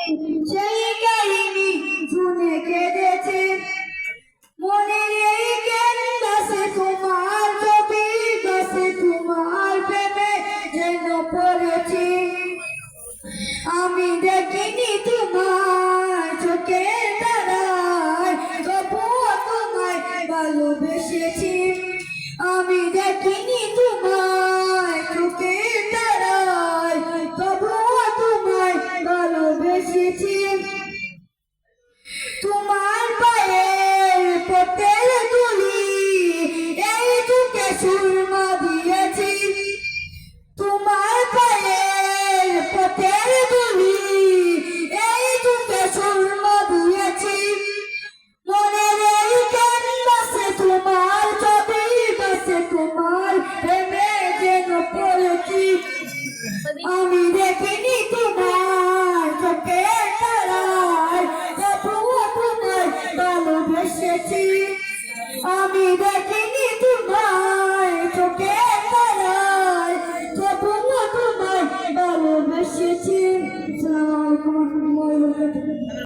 সেই কাহিনী শুনে কেঁদেছে। মনের এই ক্যানভাসে তোমার ছবি, গাছে তোমার প্রেমে যেন পড়েছি। আমি দেখিনি তোমার চোখের তারায়, তবুও তোমায় ভালোবেসেছি। আমি দেখিনি তোমার চোখের তারায়, তবুও তোমায় ভালোবেসেছি। তোমার পায়ের পথের ধুলি এই চোখে সুরমা দিয়েছি। তোমার পায়ের পথের ধুলি এই চোখে সুরমা দিয়েছি। মনের এই ক্যানভাসে তোমার ছবি, গাছে তোমার প্রেমে যেন পড়েছি। আমি দেখিনি তোমার চোখের তারায়, তবুও তোমায় ভালোবেসেছি। আমি দেখিনি তোমার